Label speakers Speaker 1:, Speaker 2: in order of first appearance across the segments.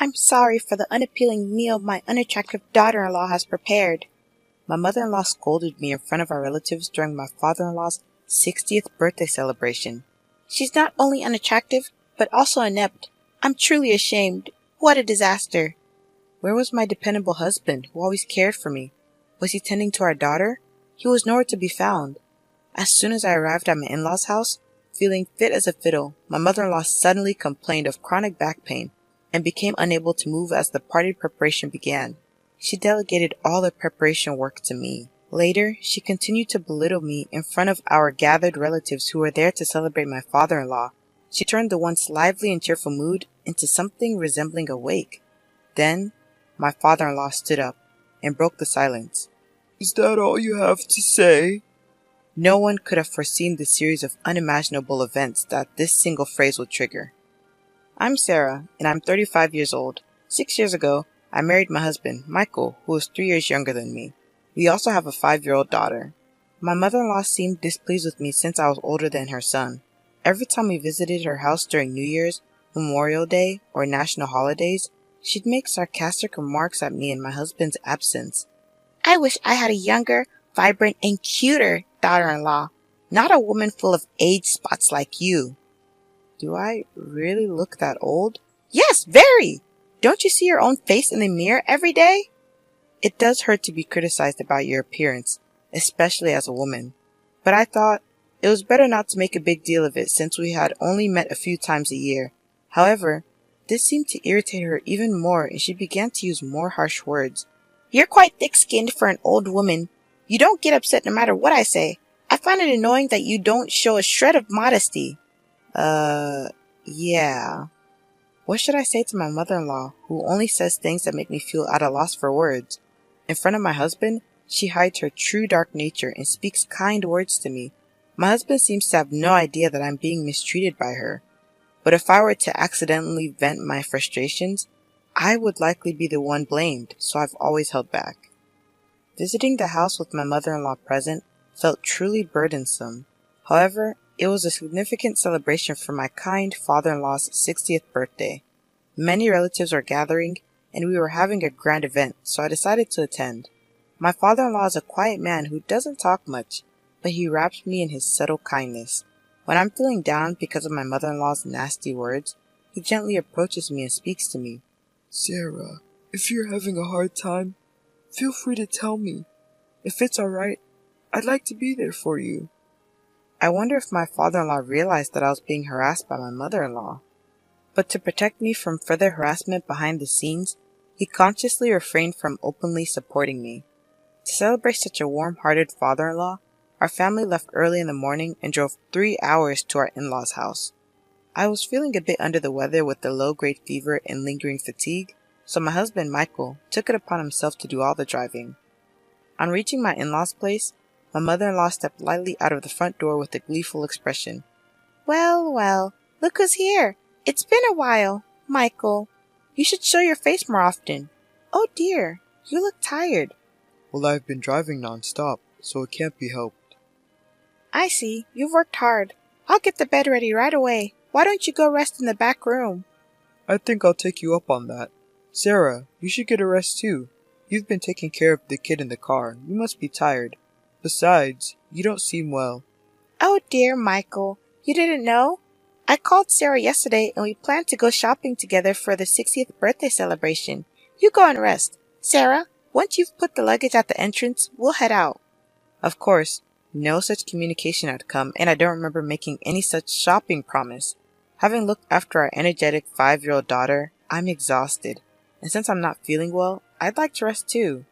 Speaker 1: I'm sorry for the unappealing meal my unattractive daughter-in-law has prepared. My mother-in-law scolded me in front of our relatives during my father-in-law's 60th birthday celebration. She's not only unattractive, but also inept. I'm truly ashamed. What a disaster. Where was my dependable husband, who always cared for me? Was he tending to our daughter? He was nowhere to be found. As soon as I arrived at my in-laws' house, feeling fit as a fiddle, my mother-in-law suddenly complained of chronic back pain and became unable to move as the party preparation began. She delegated all the preparation work to me. Later, she continued to belittle me in front of our gathered relatives who were there to celebrate my father-in-law. She turned the once lively and cheerful mood into something resembling a wake. Then, my father-in-law stood up and broke the silence.
Speaker 2: Is that all you have to say?
Speaker 1: No one could have foreseen the series of unimaginable events that this single phrase would trigger. I'm Sarah, and I'm 35 years old. 6 years ago, I married my husband, Michael, who is 3 years younger than me. We also have a 5-year-old daughter. My mother-in-law seemed displeased with me since I was older than her son. Every time we visited her house during New Year's, Memorial Day, or national holidays, she'd make sarcastic remarks at me in my husband's absence. I wish I had a younger, vibrant, and cuter daughter-in-law, not a woman full of age spots like you. Do I really look that old? Yes, very! Don't you see your own face in the mirror every day? It does hurt to be criticized about your appearance, especially as a woman. But I thought it was better not to make a big deal of it since we had only met a few times a year. However, this seemed to irritate her even more and she began to use more harsh words. You're quite thick-skinned for an old woman. You don't get upset no matter what I say. I find it annoying that you don't show a shred of modesty. Yeah. What should I say to my mother-in-law, who only says things that make me feel at a loss for words? In front of my husband, she hides her true dark nature and speaks kind words to me. My husband seems to have no idea that I'm being mistreated by her. But if I were to accidentally vent my frustrations, I would likely be the one blamed, so I've always held back. Visiting the house with my mother-in-law present felt truly burdensome. However, it was a significant celebration for my kind father-in-law's 60th birthday. Many relatives were gathering, and we were having a grand event, so I decided to attend. My father-in-law is a quiet man who doesn't talk much, but he wraps me in his subtle kindness. When I'm feeling down because of my mother-in-law's nasty words, he gently approaches me and speaks to me.
Speaker 2: Sarah, if you're having a hard time, feel free to tell me. If it's alright, I'd like to be there for you.
Speaker 1: I wonder if my father-in-law realized that I was being harassed by my mother-in-law. But to protect me from further harassment behind the scenes, he consciously refrained from openly supporting me. To celebrate such a warm-hearted father-in-law, our family left early in the morning and drove 3 hours to our in-laws' house. I was feeling a bit under the weather with the low-grade fever and lingering fatigue, so my husband Michael took it upon himself to do all the driving. On reaching my in-laws' place, my mother-in-law stepped lightly out of the front door with a gleeful expression. Well, well, look who's here. It's been a while, Michael. You should show your face more often. Oh dear, you look tired.
Speaker 2: Well, I've been driving non-stop, so it can't be helped.
Speaker 1: I see, you've worked hard. I'll get the bed ready right away. Why don't you go rest in the back room?
Speaker 2: I think I'll take you up on that. Sarah, you should get a rest too. You've been taking care of the kid in the car. You must be tired. Besides, you don't seem well.
Speaker 1: Oh dear, Michael. You didn't know? I called Sarah yesterday and we planned to go shopping together for the 60th birthday celebration. You go and rest. Sarah, once you've put the luggage at the entrance, we'll head out. Of course, no such communication had come and I don't remember making any such shopping promise. Having looked after our energetic 5-year-old daughter, I'm exhausted. And since I'm not feeling well, I'd like to rest too.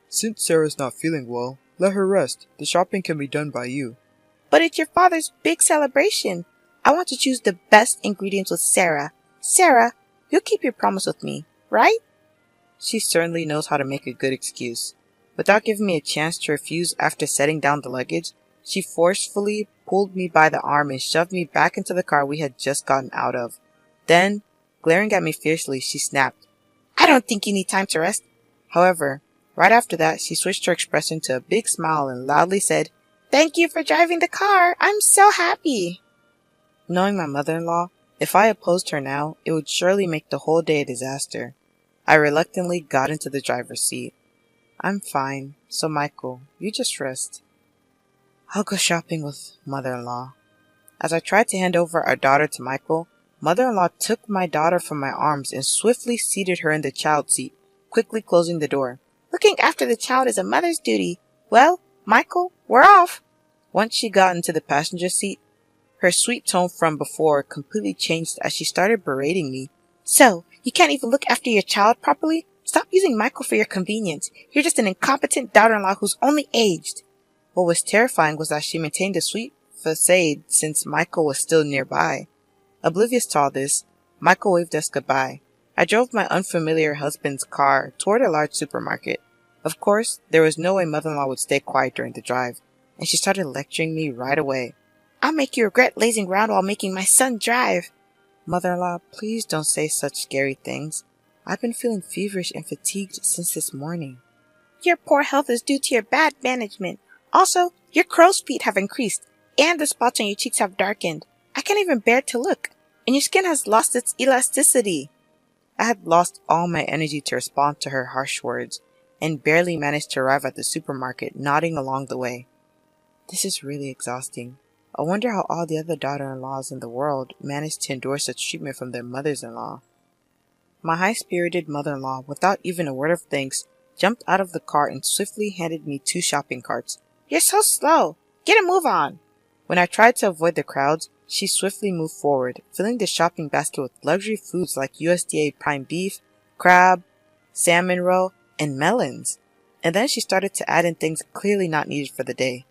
Speaker 2: Since Sarah's not feeling well, let her rest. The shopping can be done by you.
Speaker 1: But it's your father's big celebration. I want to choose the best ingredients with Sarah. Sarah, you'll keep your promise with me, right? She certainly knows how to make a good excuse. Without giving me a chance to refuse after setting down the luggage, she forcefully pulled me by the arm and shoved me back into the car we had just gotten out of. Then, glaring at me fiercely, she snapped, I don't think you need time to rest. However, right after that, she switched her expression to a big smile and loudly said, Thank you for driving the car. I'm so happy. Knowing my mother-in-law, if I opposed her now, it would surely make the whole day a disaster. I reluctantly got into the driver's seat. I'm fine, so Michael, you just rest. I'll go shopping with mother-in-law. As I tried to hand over our daughter to Michael, mother-in-law took my daughter from my arms and swiftly seated her in the child seat, quickly closing the door. Looking after the child is a mother's duty. Well, Michael, we're off. Once she got into the passenger seat, her sweet tone from before completely changed as she started berating me. So, you can't even look after your child properly? Stop using Michael for your convenience. You're just an incompetent daughter-in-law who's only aged. What was terrifying was that she maintained a sweet facade since Michael was still nearby. Oblivious to all this, Michael waved us goodbye. I drove my unfamiliar husband's car toward a large supermarket. Of course, there was no way mother-in-law would stay quiet during the drive, and she started lecturing me right away. I'll make you regret lazing around while making my son drive. Mother-in-law, please don't say such scary things. I've been feeling feverish and fatigued since this morning. Your poor health is due to your bad management. Also, your crow's feet have increased, and the spots on your cheeks have darkened. I can't even bear to look, and your skin has lost its elasticity. I had lost all my energy to respond to her harsh words, and barely managed to arrive at the supermarket, nodding along the way. This is really exhausting. I wonder how all the other daughter-in-laws in the world manage to endure such treatment from their mothers-in-law. My high-spirited mother-in-law, without even a word of thanks, jumped out of the car and swiftly handed me 2 shopping carts. You're so slow. Get a move on. When I tried to avoid the crowds, she swiftly moved forward, filling the shopping basket with luxury foods like USDA prime beef, crab, salmon roe, and melons. And then she started to add in things clearly not needed for the day.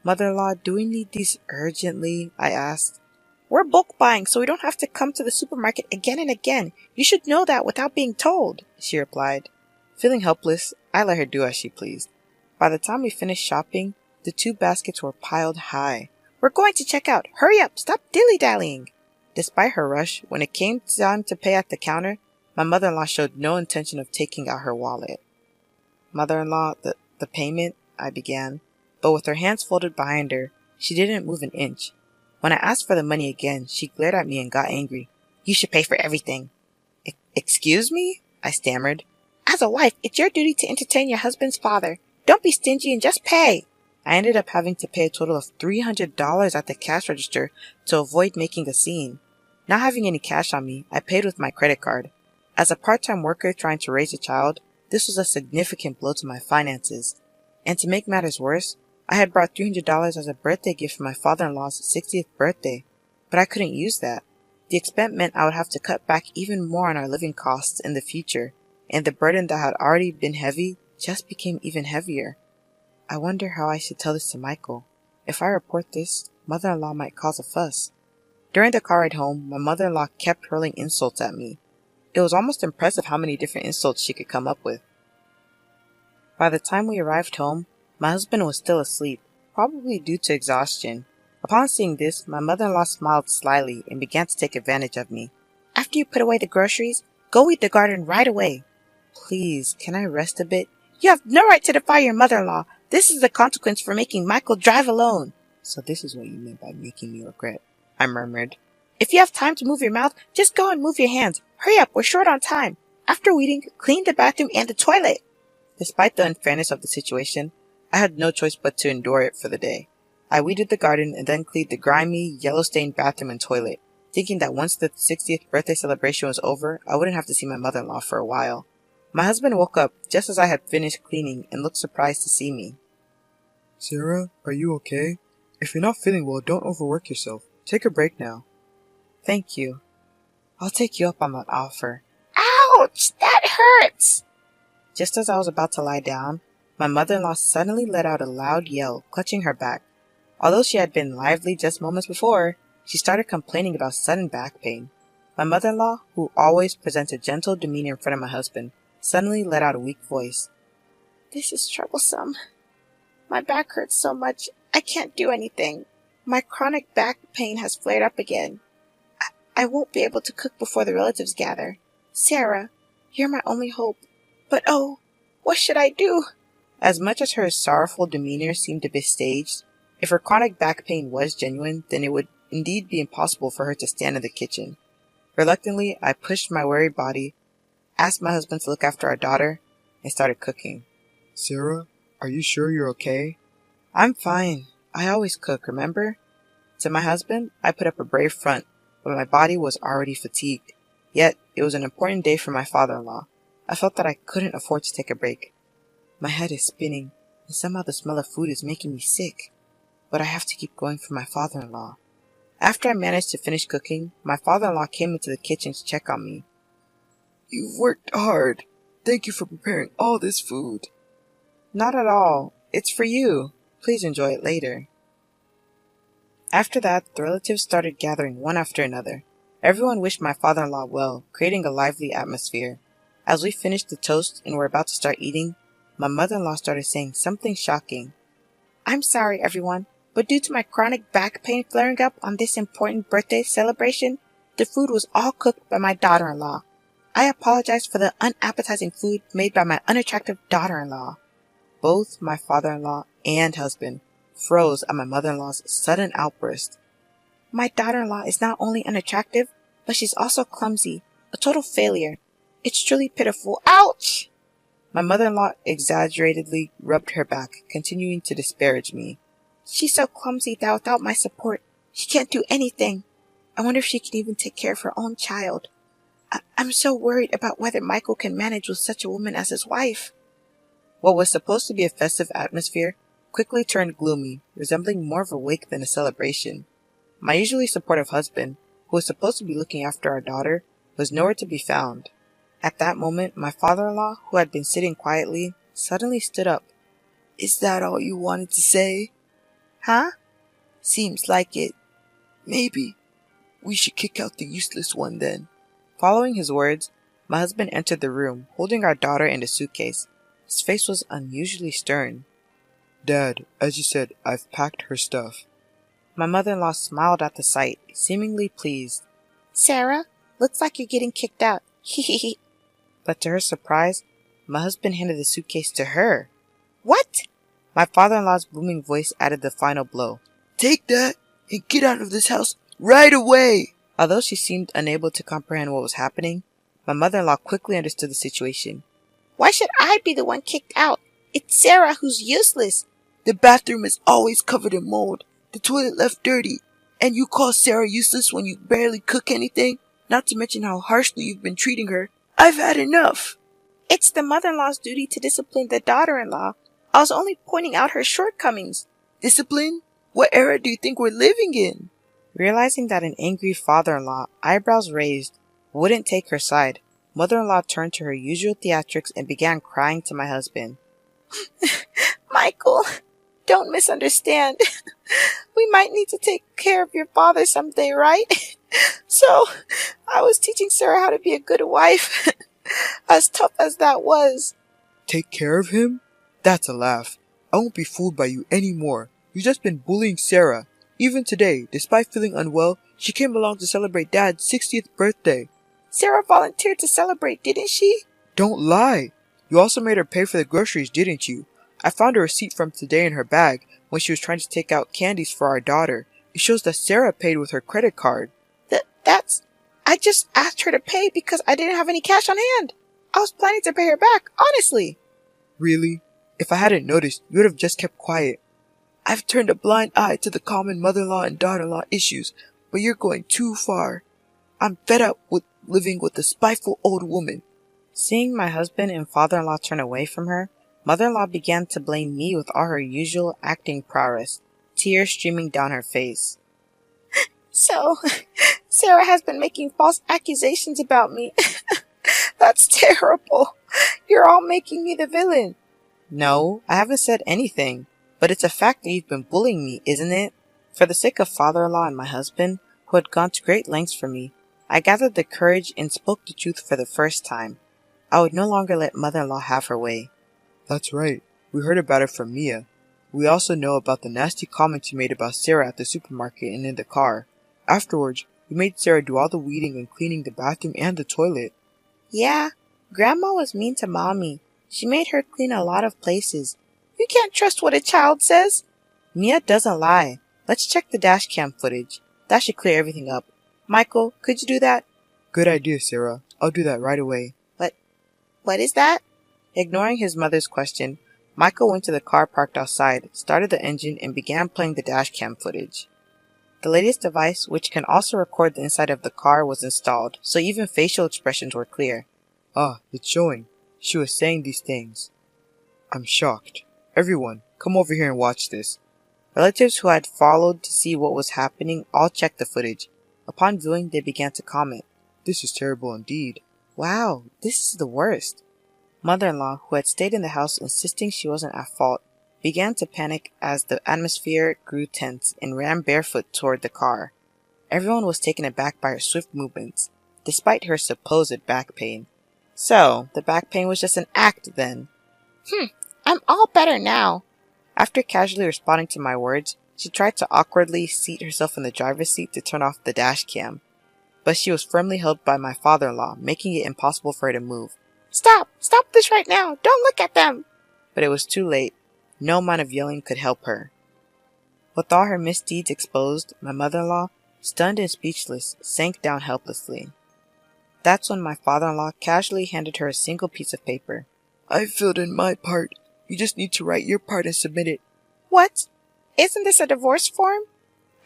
Speaker 1: Mother-in-law, do we need these urgently? I asked. We're bulk buying, so we don't have to come to the supermarket again and again. You should know that without being told, she replied. Feeling helpless, I let her do as she pleased. By the time we finished shopping, the 2 baskets were piled high. We're going to check out. Hurry up. Stop dilly-dallying. Despite her rush, when it came time to pay at the counter, my mother-in-law showed no intention of taking out her wallet. Mother-in-law, the payment, I began, but with her hands folded behind her, she didn't move an inch. When I asked for the money again, she glared at me and got angry. You should pay for everything. Excuse me? I stammered. As a wife, it's your duty to entertain your husband's father. Don't be stingy and just pay. I ended up having to pay a total of $300 at the cash register to avoid making a scene. Not having any cash on me, I paid with my credit card. As a part-time worker trying to raise a child, this was a significant blow to my finances. And to make matters worse, I had brought $300 as a birthday gift for my father-in-law's 60th birthday, but I couldn't use that. The expense meant I would have to cut back even more on our living costs in the future, and the burden that had already been heavy just became even heavier. I wonder how I should tell this to Michael. If I report this, mother-in-law might cause a fuss. During the car ride home, my mother-in-law kept hurling insults at me. It was almost impressive how many different insults she could come up with. By the time we arrived home, my husband was still asleep, probably due to exhaustion. Upon seeing this, my mother-in-law smiled slyly and began to take advantage of me. After you put away the groceries, go weed the garden right away. Please, can I rest a bit? You have no right to defy your mother-in-law. This is the consequence for making Michael drive alone. So this is what you meant by making me regret, I murmured. If you have time to move your mouth, just go and move your hands. Hurry up, we're short on time. After weeding, clean the bathroom and the toilet. Despite the unfairness of the situation, I had no choice but to endure it for the day. I weeded the garden and then cleaned the grimy, yellow-stained bathroom and toilet, thinking that once the 60th birthday celebration was over, I wouldn't have to see my mother-in-law for a while. My husband woke up just as I had finished cleaning and looked surprised to see me.
Speaker 2: Sarah, are you okay? If you're not feeling well, don't overwork yourself. Take a break now.
Speaker 1: Thank you. I'll take you up on that offer.
Speaker 3: Ouch! That hurts!
Speaker 1: Just as I was about to lie down, my mother-in-law suddenly let out a loud yell, clutching her back. Although she had been lively just moments before, she started complaining about sudden back pain. My mother-in-law, who always presents a gentle demeanor in front of my husband, suddenly let out a weak voice.
Speaker 3: This is troublesome. My back hurts so much, I can't do anything. My chronic back pain has flared up again. I won't be able to cook before the relatives gather. Sarah, you're my only hope. But oh, what should I do?
Speaker 1: As much as her sorrowful demeanor seemed a bit staged, if her chronic back pain was genuine, then it would indeed be impossible for her to stand in the kitchen. Reluctantly, I pushed my weary body asked my husband to look after our daughter, and started cooking.
Speaker 2: Sarah, are you sure you're okay?
Speaker 1: I'm fine. I always cook, remember? To my husband, I put up a brave front, but my body was already fatigued. Yet, it was an important day for my father-in-law. I felt that I couldn't afford to take a break. My head is spinning, and somehow the smell of food is making me sick. But I have to keep going for my father-in-law. After I managed to finish cooking, my father-in-law came into the kitchen to check on me.
Speaker 2: You've worked hard. Thank you for preparing all this food.
Speaker 1: Not at all. It's for you. Please enjoy it later. After that, the relatives started gathering one after another. Everyone wished my father-in-law well, creating a lively atmosphere. As we finished the toast and were about to start eating, my mother-in-law started saying something shocking. I'm sorry, everyone, but due to my chronic back pain flaring up on this important birthday celebration, the food was all cooked by my daughter-in-law. I apologize for the unappetizing food made by my unattractive daughter-in-law. Both my father-in-law and husband froze at my mother-in-law's sudden outburst. My daughter-in-law is not only unattractive, but she's also clumsy, a total failure. It's truly pitiful. Ouch! My mother-in-law exaggeratedly rubbed her back, continuing to disparage me. She's so clumsy that without my support, she can't do anything. I wonder if she can even take care of her own child. I'm so worried about whether Michael can manage with such a woman as his wife. What was supposed to be a festive atmosphere quickly turned gloomy, resembling more of a wake than a celebration. My usually supportive husband, who was supposed to be looking after our daughter, was nowhere to be found. At that moment, my father-in-law, who had been sitting quietly, suddenly stood up.
Speaker 2: Is that all you wanted to say?
Speaker 1: Huh?
Speaker 2: Seems like it. Maybe. We should kick out the useless one then.
Speaker 1: Following his words, my husband entered the room, holding our daughter in a suitcase. His face was unusually stern.
Speaker 2: Dad, as you said, I've packed her stuff.
Speaker 1: My mother-in-law smiled at the sight, seemingly pleased.
Speaker 3: Sarah, looks like you're getting kicked out. Hehehe.
Speaker 1: But to her surprise, my husband handed the suitcase to her.
Speaker 3: What?
Speaker 1: My father-in-law's booming voice added the final blow.
Speaker 2: Take that and get out of this house right away!
Speaker 1: Although she seemed unable to comprehend what was happening, my mother-in-law quickly understood the situation.
Speaker 3: Why should I be the one kicked out? It's Sarah who's useless.
Speaker 2: The bathroom is always covered in mold, the toilet left dirty, and you call Sarah useless when you barely cook anything? Not to mention how harshly you've been treating her. I've had enough.
Speaker 3: It's the mother-in-law's duty to discipline the daughter-in-law. I was only pointing out her shortcomings.
Speaker 2: Discipline? What era do you think we're living in?
Speaker 1: Realizing that an angry father-in-law, eyebrows raised, wouldn't take her side, mother-in-law turned to her usual theatrics and began crying to my husband.
Speaker 3: Michael, don't misunderstand. We might need to take care of your father someday, right? So, I was teaching Sarah how to be a good wife. As tough as that was.
Speaker 2: Take care of him? That's a laugh. I won't be fooled by you anymore. You've just been bullying Sarah. Even today, despite feeling unwell, she came along to celebrate Dad's 60th birthday.
Speaker 3: Sarah volunteered to celebrate, didn't she?
Speaker 2: Don't lie. You also made her pay for the groceries, didn't you? I found a receipt from today in her bag when she was trying to take out candies for our daughter. It shows that Sarah paid with her credit card.
Speaker 3: I just asked her to pay because I didn't have any cash on hand. I was planning to pay her back, honestly.
Speaker 2: Really? If I hadn't noticed, you would have just kept quiet. I've turned a blind eye to the common mother-in-law and daughter-in-law issues, but you're going too far. I'm fed up with living with a spiteful old woman.
Speaker 1: Seeing my husband and father-in-law turn away from her, mother-in-law began to blame me with all her usual acting prowess, tears streaming down her face.
Speaker 3: So, Sarah has been making false accusations about me. That's terrible. You're all making me the villain.
Speaker 1: No, I haven't said anything, but it's a fact that you've been bullying me, isn't it? For the sake of father-in-law and my husband, who had gone to great lengths for me, I gathered the courage and spoke the truth for the first time. I would no longer let mother-in-law have her way.
Speaker 2: That's right. We heard about it from Mia. We also know about the nasty comments you made about Sarah at the supermarket and in the car. Afterwards, you made Sarah do all the weeding and cleaning the bathroom and the toilet.
Speaker 3: Yeah, Grandma was mean to Mommy. She made her clean a lot of places. You can't trust what a child says.
Speaker 1: Mia doesn't lie. Let's check the dash cam footage. That should clear everything up. Michael, could you do that?
Speaker 2: Good idea, Sarah. I'll do that right away.
Speaker 1: But
Speaker 3: What is that?
Speaker 1: Ignoring his mother's question, Michael went to the car parked outside, started the engine, and began playing the dashcam footage. The latest device, which can also record the inside of the car, was installed, so even facial expressions were clear.
Speaker 2: Ah, it's showing. She was saying these things. I'm shocked. Everyone, come over here and watch this.
Speaker 1: Relatives who had followed to see what was happening all checked the footage. Upon viewing, they began to comment.
Speaker 2: This is terrible indeed.
Speaker 1: Wow, this is the worst. Mother-in-law, who had stayed in the house insisting she wasn't at fault, began to panic as the atmosphere grew tense and ran barefoot toward the car. Everyone was taken aback by her swift movements, despite her supposed back pain. So, the back pain was just an act then.
Speaker 3: I'm all better now.
Speaker 1: After casually responding to my words, she tried to awkwardly seat herself in the driver's seat to turn off the dash cam. But she was firmly held by my father-in-law, making it impossible for her to move.
Speaker 3: Stop! Stop this right now! Don't look at them!
Speaker 1: But it was too late. No amount of yelling could help her. With all her misdeeds exposed, my mother-in-law, stunned and speechless, sank down helplessly. That's when my father-in-law casually handed her a single piece of paper.
Speaker 2: I filled in my part. You just need to write your part and submit it.
Speaker 3: What? Isn't this a divorce form?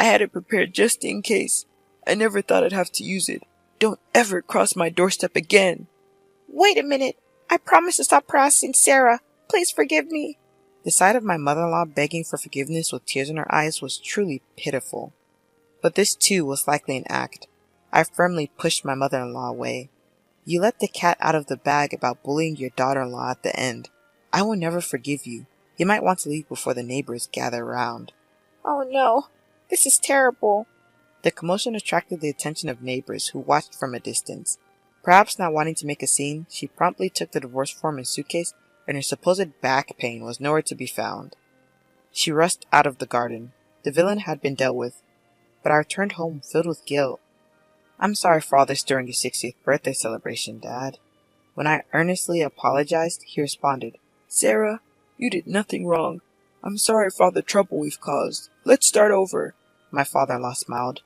Speaker 2: I had it prepared just in case. I never thought I'd have to use it. Don't ever cross my doorstep again.
Speaker 3: Wait a minute. I promise to stop harassing Sarah. Please forgive me.
Speaker 1: The sight of my mother-in-law begging for forgiveness with tears in her eyes was truly pitiful. But this too was likely an act. I firmly pushed my mother-in-law away. You let the cat out of the bag about bullying your daughter-in-law at the end. I will never forgive you. You might want to leave before the neighbors gather around.
Speaker 3: Oh no. This is terrible.
Speaker 1: The commotion attracted the attention of neighbors who watched from a distance. Perhaps not wanting to make a scene, she promptly took the divorce form and suitcase, and her supposed back pain was nowhere to be found. She rushed out of the garden. The villain had been dealt with, but I returned home filled with guilt. I'm sorry for all this during your 60th birthday celebration, Dad. When I earnestly apologized, he responded,
Speaker 2: Sarah, you did nothing wrong. I'm sorry for all the trouble we've caused. Let's start over.
Speaker 1: My father-in-law smiled.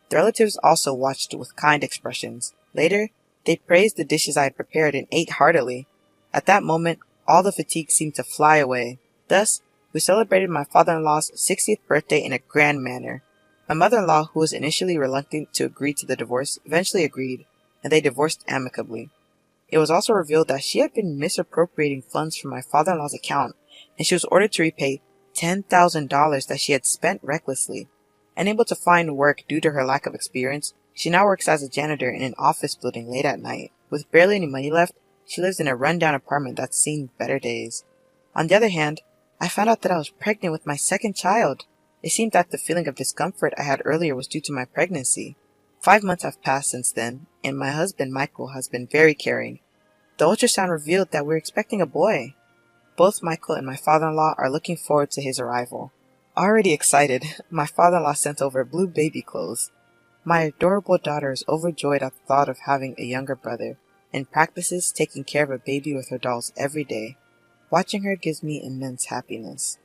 Speaker 1: The relatives also watched with kind expressions. Later, they praised the dishes I had prepared and ate heartily. At that moment, all the fatigue seemed to fly away. Thus, we celebrated my father-in-law's 60th birthday in a grand manner. My mother-in-law, who was initially reluctant to agree to the divorce, eventually agreed, and they divorced amicably. It was also revealed that she had been misappropriating funds from my father-in-law's account, and she was ordered to repay $10,000 that she had spent recklessly. Unable to find work due to her lack of experience, she now works as a janitor in an office building late at night. With barely any money left, she lives in a run-down apartment that's seen better days. On the other hand, I found out that I was pregnant with my second child. It seemed that the feeling of discomfort I had earlier was due to my pregnancy. 5 months have passed since then, and my husband Michael has been very caring. The ultrasound revealed that we're expecting a boy. Both Michael and my father-in-law are looking forward to his arrival. Already excited, my father-in-law sent over blue baby clothes. My adorable daughter is overjoyed at the thought of having a younger brother, and practices taking care of a baby with her dolls every day. Watching her gives me immense happiness.